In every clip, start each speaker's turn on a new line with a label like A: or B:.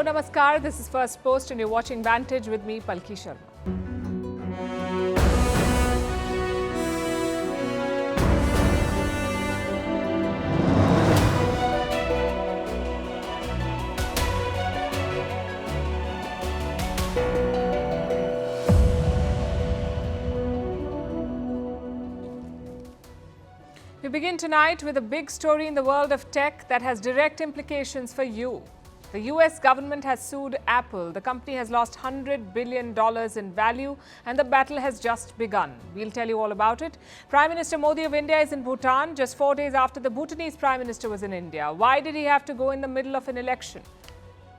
A: Namaskar. This is Firstpost and you're watching Vantage with me, Palki Sharma. We begin tonight with a big story in the world of tech that has direct implications for you. The US government has sued Apple. The company has lost $100 billion in value and the battle has just begun. We'll tell you all about it. Prime Minister Modi of India is in Bhutan just 4 days after the Bhutanese Prime Minister was in India. Why did he have to go in the middle of an election?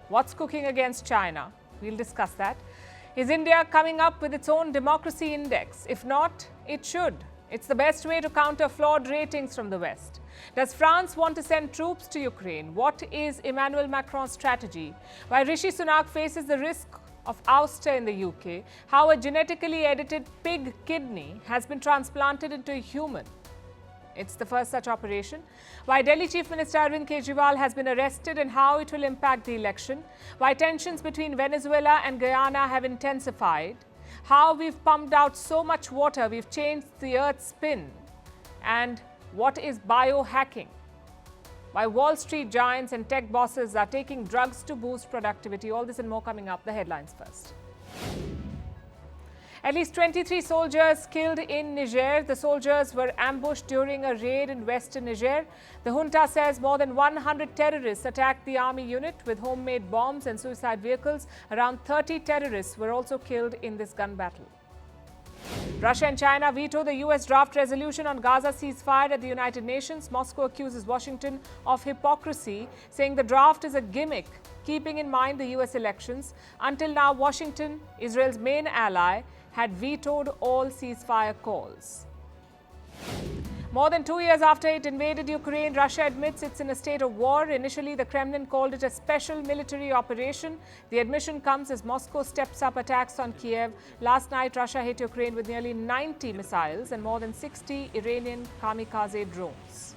A: What's cooking against China? We'll discuss that. Is India coming up with its own democracy index? If not, it should. It's the best way to counter flawed ratings from the West. Does France want to send troops to Ukraine? What is Emmanuel Macron's strategy? Why Rishi Sunak faces the risk of ouster in the UK? How a genetically edited pig kidney has been transplanted into a human? It's the first such operation. Why Delhi Chief Minister Arvind Kejriwal has been arrested and how it will impact the election. Why tensions between Venezuela and Guyana have intensified. How we've pumped out so much water, we've changed the Earth's spin. And what is biohacking? Why Wall Street giants and tech bosses are taking drugs to boost productivity. All this and more coming up. The headlines first. At least 23 soldiers killed in Niger. The soldiers were ambushed during a raid in Western Niger. The Junta says more than 100 terrorists attacked the army unit with homemade bombs and suicide vehicles. Around 30 terrorists were also killed in this gun battle. Russia and China veto the US draft resolution on Gaza ceasefire at the United Nations. Moscow accuses Washington of hypocrisy, saying the draft is a gimmick, keeping in mind the US elections. Until now, Washington, Israel's main ally, had vetoed all ceasefire calls. More than 2 years after it invaded Ukraine, Russia admits it's in a state of war. Initially, the Kremlin called it a special military operation. The admission comes as Moscow steps up attacks on Kiev. Last night, Russia hit Ukraine with nearly 90 missiles and more than 60 Iranian kamikaze drones.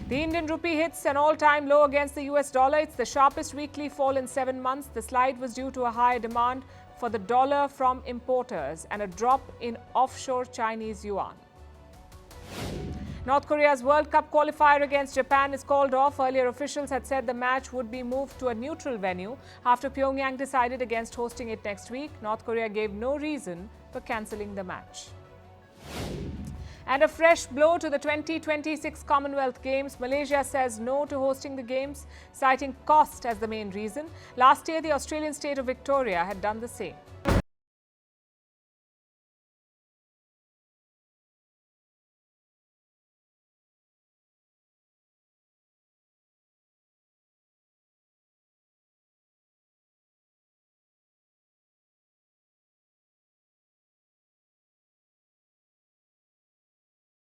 A: The Indian rupee hits an all-time low against the US dollar. It's the sharpest weekly fall in 7 months. The slide was due to a higher demand for the dollar from importers and a drop in offshore Chinese yuan. North Korea's World Cup qualifier against Japan is called off. Earlier officials had said the match would be moved to a neutral venue after Pyongyang decided against hosting it next week. North Korea gave no reason for cancelling the match. And a fresh blow to the 2026 Commonwealth Games. Malaysia says no to hosting the Games, citing cost as the main reason. Last year, the Australian state of Victoria had done the same.